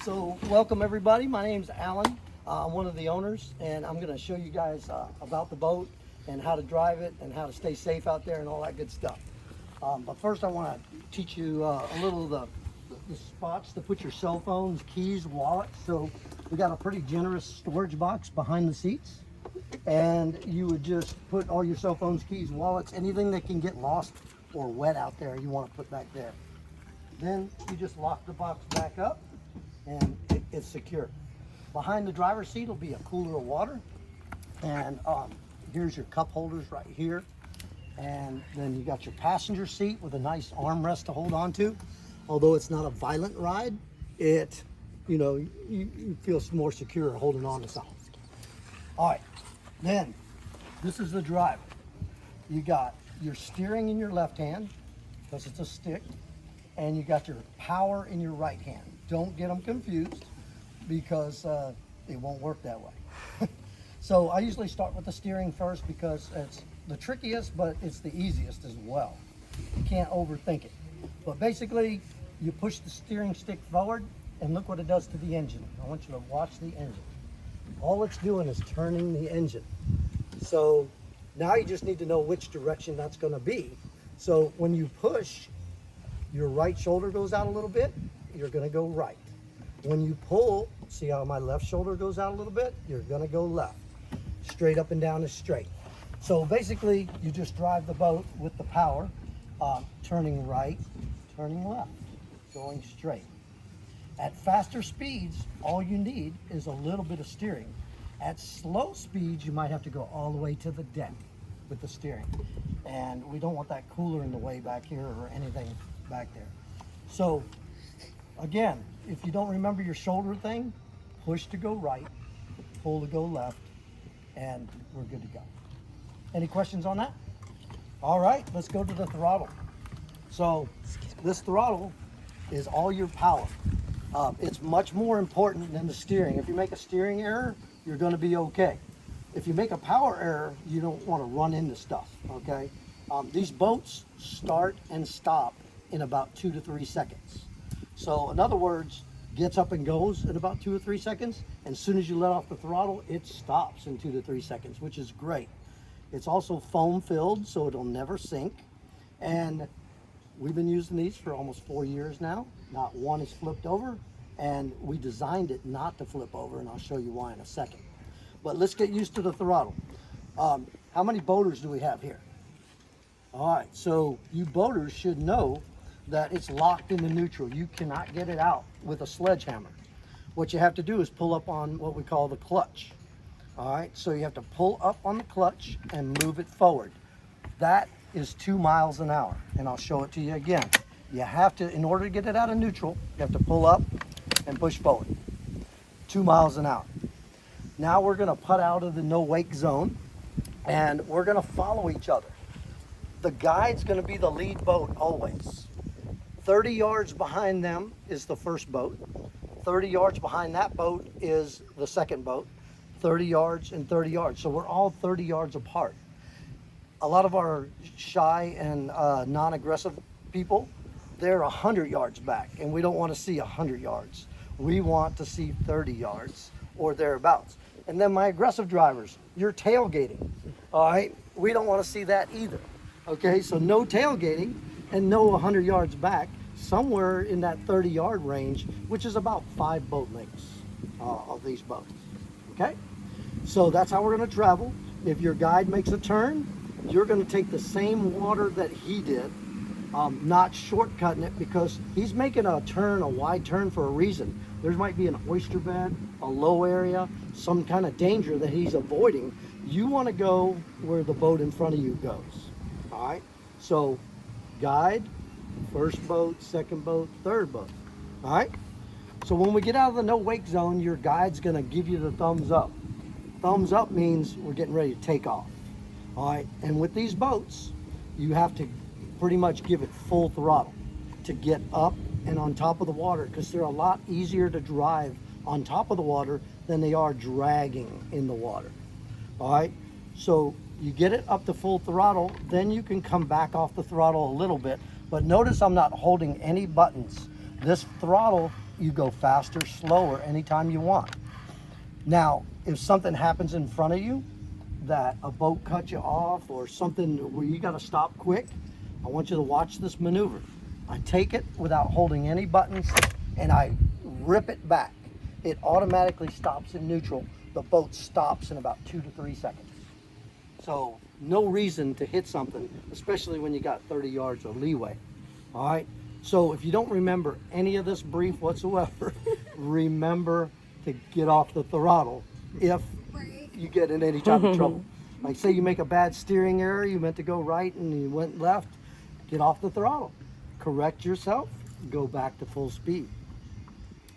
So welcome everybody, my name's Alan. I'm one of the owners, and I'm going to show you guys about the boat and how to drive it and how to stay safe out there and all that good stuff. But first I want to teach you a little of the spots to put your cell phones, keys, wallets. So we got a pretty generous storage box behind the seats, and you would just put all your cell phones, keys, wallets, anything that can get lost or wet out there you want to put back there. Then you just lock the box back up and it's secure. Behind the driver's seat will be a cooler of water, and here's your cup holders right here, and then you got your passenger seat with a nice armrest to hold on to. Although it's not a violent ride, you feel more secure holding on to something. All right, then this is the driver. You got your steering in your left hand because it's a stick, and you got your power in your right hand. Don't get them confused because it won't work that way. So I usually start with the steering first because it's the trickiest, but it's the easiest as well. You can't overthink it. But basically, you push the steering stick forward and look what it does to the engine. I want you to watch the engine. All it's doing is turning the engine. So now you just need to know which direction that's going to be. So when you push, your right shoulder goes out a little bit, you're going to go right. When you pull, see how my left shoulder goes out a little bit? You're going to go left. Straight up and down is straight. So basically, you just drive the boat with the power, turning right, turning left, going straight. At faster speeds, all you need is a little bit of steering. At slow speeds, you might have to go all the way to the deck with the steering. And we don't want that cooler in the way back here or anything back there. So again, if you don't remember your shoulder thing, push to go right, pull to go left, and we're good to go. Any questions on that? All right, let's go to the throttle. So this throttle is all your power. It's much more important than the steering. If you make a steering error, you're going to be okay. If you make a power error, you don't want to run into stuff, okay? These boats start and stop in about 2 to 3 seconds. So in other words, gets up and goes in about 2 or 3 seconds, and as soon as you let off the throttle, it stops in 2 to 3 seconds, which is great. It's also foam filled, so it'll never sink. And we've been using these for almost 4 years now. Not one is flipped over, and we designed it not to flip over, and I'll show you why in a second. But let's get used to the throttle. How many boaters do we have here? All right, so you boaters should know that it's locked into neutral. You cannot get it out with a sledgehammer. What you have to do is pull up on what we call the clutch. All right, so you have to pull up on the clutch and move it forward. That is 2 miles an hour, and I'll show it to you again. You have to, in order to get it out of neutral, you have to pull up and push forward. 2 miles an hour. Now we're gonna put out of the no wake zone, and we're gonna follow each other. The guide's gonna be the lead boat always. 30 yards behind them is the first boat. 30 yards behind that boat is the second boat. 30 yards and 30 yards. So we're all 30 yards apart. A lot of our shy and non-aggressive people, they're 100 yards back, and we don't want to see 100 yards. We want to see 30 yards or thereabouts. And then my aggressive drivers, you're tailgating. All right, we don't want to see that either. Okay, so no tailgating and no 100 yards back, somewhere in that 30-yard range, which is about 5 boat lengths of these boats. Okay, so that's how we're going to travel. If your guide makes a turn, you're going to take the same water that he did, not shortcutting it, because he's making a turn, a wide turn, for a reason. There might be an oyster bed, a low area, some kind of danger that he's avoiding. You want to go where the boat in front of you goes. All right, so guide, first boat, second boat, third boat. All right, so when we get out of the no wake zone, your guide's going to give you the thumbs up. Thumbs up means we're getting ready to take off. All right, and with these boats, you have to pretty much give it full throttle to get up and on top of the water, because they're a lot easier to drive on top of the water than they are dragging in the water. All right, so you get it up to full throttle, then you can come back off the throttle a little bit. But notice I'm not holding any buttons. This throttle you go faster, slower, anytime you want. Now, if something happens in front of you, that a boat cuts you off or something where you got to stop quick, I want you to watch this maneuver. I take it without holding any buttons and I rip it back. It automatically stops in neutral. The boat stops in about 2 to 3 seconds. So no reason to hit something, especially when you got 30 yards of leeway. All right. So if you don't remember any of this brief whatsoever, remember to get off the throttle if you get in any type of trouble. Like say you make a bad steering error, you meant to go right and you went left, get off the throttle. Correct yourself, go back to full speed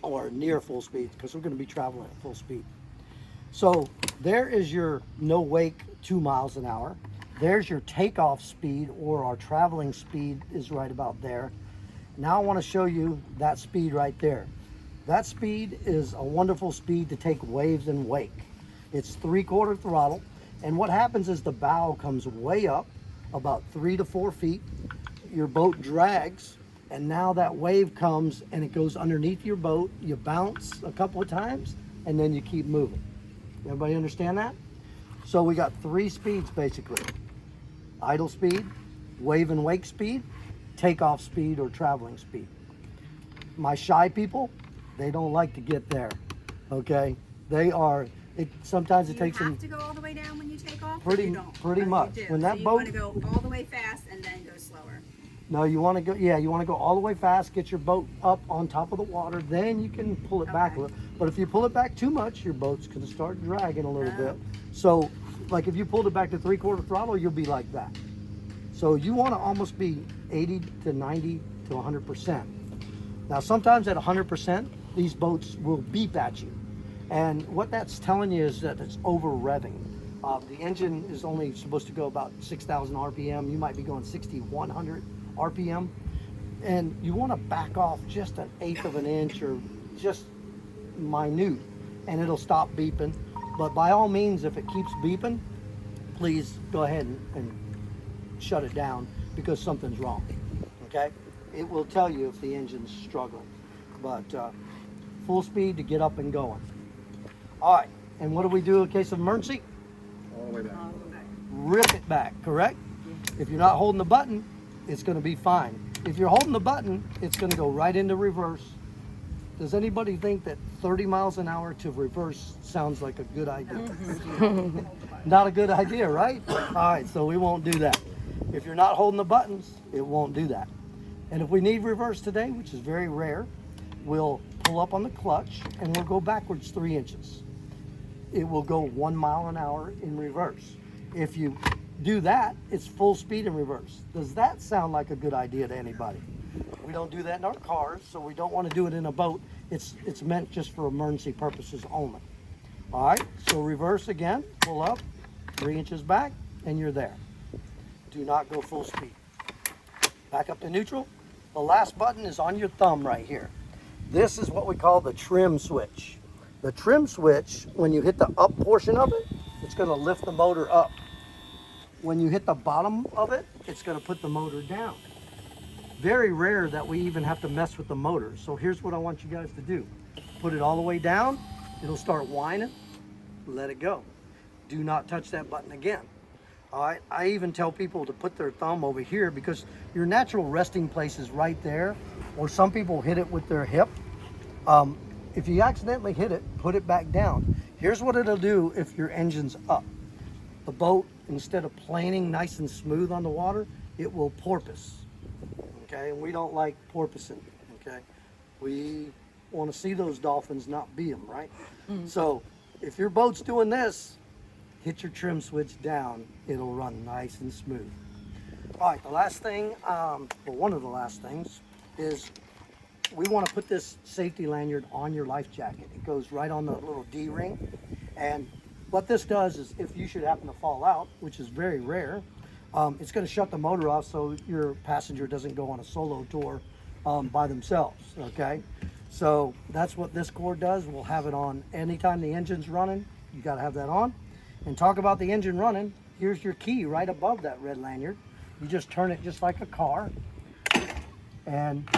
or near full speed because we're going to be traveling at full speed. So there is your no wake 2 miles an hour. There's your takeoff speed, or our traveling speed is right about there. Now I want to show you that speed right there. That speed is a wonderful speed to take waves and wake. It's 3/4 throttle, and what happens is the bow comes way up about 3 to 4 feet. Your boat drags, and now that wave comes and it goes underneath your boat. You bounce a couple of times, and then you keep moving. Everybody understand that? So we got 3 speeds basically: idle speed, wave and wake speed, takeoff speed, or traveling speed. My shy people, they don't like to get there. Okay, they are. Sometimes it takes them. Do you have to go all the way down when you take off? Pretty much. You do. When that you boat. want to go all the way fast and then go slower. No, you want to go. Yeah, you want to go all the way fast. Get your boat up on top of the water. Then you can pull it back a little. But if you pull it back too much, your boat's going to start dragging a little bit. So, like if you pulled it back to 3/4 throttle, you'll be like that. So you want to almost be 80 to 90 to 100%. Now, sometimes at 100%, these boats will beep at you. And what that's telling you is that it's over revving. The engine is only supposed to go about 6,000 RPM. You might be going 6,100 RPM. And you want to back off just 1/8 of an inch or just minute, and it'll stop beeping. But by all means, if it keeps beeping, please go ahead and shut it down because something's wrong. Okay? It will tell you if the engine's struggling. But full speed to get up and going. All right, and what do we do in case of emergency? All the way back. Rip it back, correct? If you're not holding the button, it's going to be fine. If you're holding the button, it's going to go right into reverse. Does anybody think that 30 miles an hour to reverse sounds like a good idea? Not a good idea, right? All right, so we won't do that. If you're not holding the buttons, it won't do that. And if we need reverse today, which is very rare, we'll pull up on the clutch and we'll go backwards 3 inches. It will go 1 mile an hour in reverse. If you do that, it's full speed in reverse. Does that sound like a good idea to anybody? We don't do that in our cars, so we don't want to do it in a boat. It's meant just for emergency purposes only. All right, so reverse again, pull up, 3 inches back, and you're there. Do not go full speed. Back up to neutral. The last button is on your thumb right here. This is what we call the trim switch. The trim switch, when you hit the up portion of it, it's going to lift the motor up. When you hit the bottom of it, it's going to put the motor down. Very rare that we even have to mess with the motor. So here's what I want you guys to do. Put it all the way down. It'll start whining. Let it go. Do not touch that button again. All right. I even tell people to put their thumb over here because your natural resting place is right there. Or some people hit it with their hip. If you accidentally hit it, put it back down. Here's what it'll do if your engine's up. The boat, instead of planing nice and smooth on the water, it will porpoise. Okay, and we don't like porpoising. Okay, we want to see those dolphins, not be them, right? So if your boat's doing this, hit your trim switch down. It'll run nice and smooth. All right, the last thing, well, one of the last things is we want to put this safety lanyard on your life jacket. It goes right on the little D-ring. And what this does is if you should happen to fall out, which is very rare, it's going to shut the motor off so your passenger doesn't go on a solo tour by themselves, okay? So that's what this cord does. We'll have it on anytime the engine's running. You got to have that on. And talk about the engine running, here's your key right above that red lanyard. You just turn it just like a car and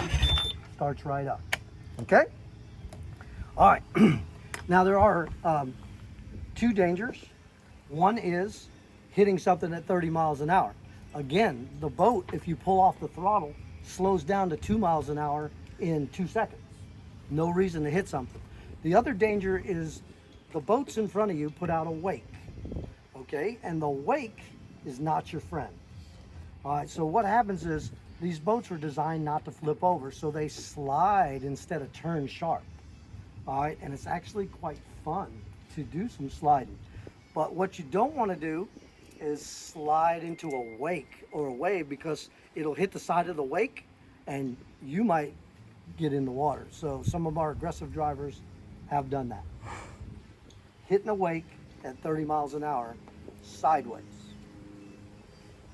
starts right up, okay? All right. Now there are two dangers. One is hitting something at 30 miles an hour. Again, the boat, if you pull off the throttle, slows down to 2 miles an hour in 2 seconds. No reason to hit something. The other danger is the boats in front of you put out a wake, okay? And the wake is not your friend. All right, so what happens is these boats were designed not to flip over, so they slide instead of turn sharp. All right, and it's actually quite fun to do some sliding. But what you don't want to do is slide into a wake or a wave, because it'll hit the side of the wake and you might get in the water. So some of our aggressive drivers have done that. Hitting a wake at 30 miles an hour sideways.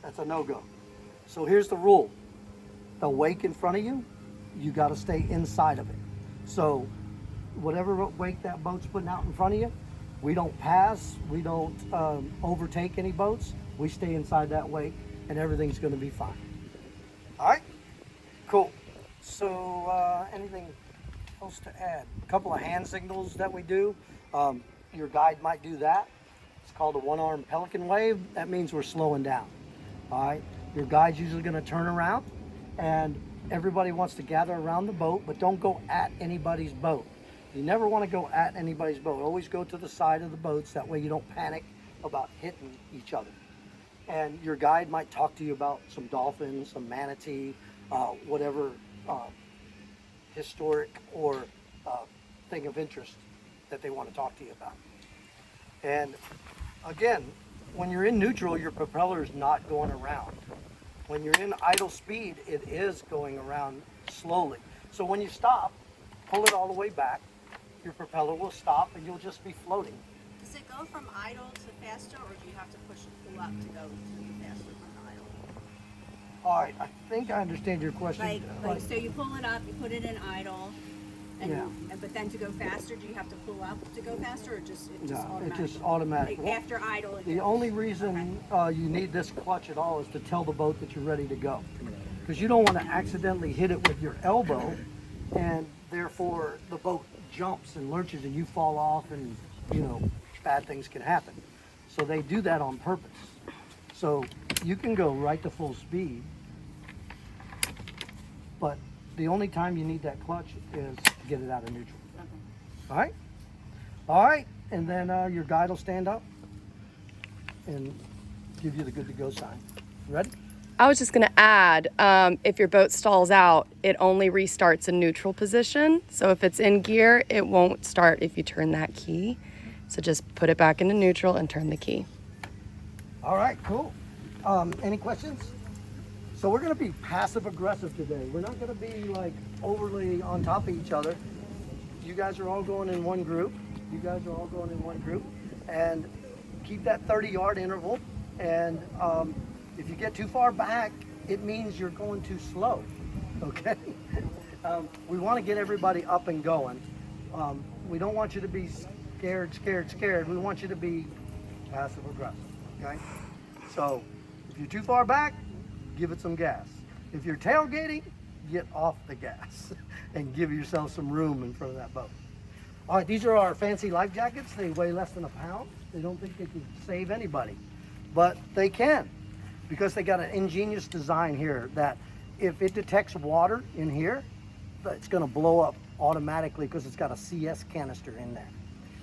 That's a no-go. So here's the rule. The wake in front of you, you got to stay inside of it. So whatever wake that boat's putting out in front of you, we don't pass, we don't overtake any boats. We stay inside that wake and everything's going to be fine. All right? Cool. So anything else to add? A couple of hand signals that we do. Your guide might do that. It's called a one-arm Pelican Wave. That means we're slowing down. All right? Your guide's usually going to turn around, and everybody wants to gather around the boat, but don't go at anybody's boat. You never want to go at anybody's boat. Always go to the side of the boats. That way you don't panic about hitting each other. And your guide might talk to you about some dolphins, some manatee, whatever historic or thing of interest that they want to talk to you about. And again, when you're in neutral, your propeller is not going around. When you're in idle speed, it is going around slowly. So when you stop, pull it all the way back, your propeller will stop and you'll just be floating. Does it go from idle to faster, or do you have to push and pull up to go to faster from idle? All right, I think I understand your question. Like so you pull it up, you put it in idle, and, Yeah. but then to go faster, do you have to pull up to go faster, or it just No, automatic? it's just automatic. Like after idle. It The goes. only reason you need this clutch at all is to tell the boat that you're ready to go. Because you don't want to accidentally hit it with your elbow, and therefore the boat jumps and lurches and you fall off, and you know, bad things can happen. So they do that on purpose. So you can go right to full speed, but the only time you need that clutch is to get it out of neutral. All right? All right, and then your guide will stand up and give you the good to go sign. Ready? I was just going to add, if your boat stalls out, it only restarts in neutral position. So if it's in gear, it won't start if you turn that key. So just put it back into neutral and turn the key. All right, cool. Any questions? So we're going to be passive aggressive today. We're not going to be like overly on top of each other. You guys are all going in one group. And keep that 30-yard interval. And if you get too far back, it means you're going too slow, okay? We want to get everybody up and going. We don't want you to be scared. We want you to be passive aggressive, okay? So if you're too far back, give it some gas. If you're tailgating, get off the gas and give yourself some room in front of that boat. All right, these are our fancy life jackets. They weigh less than a pound. They don't think they can save anybody, but they can, because they got an ingenious design here that if it detects water in here, it's going to blow up automatically because it's got a CS canister in there.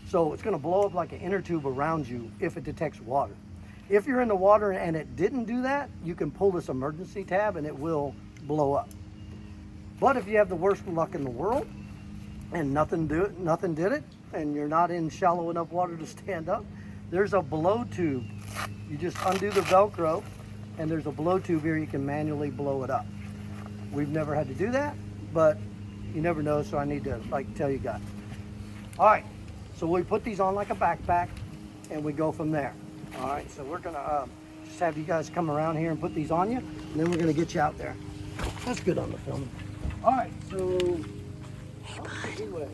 So it's going to blow up like an inner tube around you if it detects water. If you're in the water and it didn't do that, you can pull this emergency tab and it will blow up. But if you have the worst luck in the world and nothing did it, and you're not in shallow enough water to stand up, there's a blow tube. You just undo the Velcro, and there's a blow tube here. You can manually blow it up. We've never had to do that, but you never know, so I need to tell you guys. All right, so we put these on like a backpack, and we go from there. All right, so we're gonna just have you guys come around here and put these on you, and then we're gonna get you out there. That's good on the film. All right, so anyway.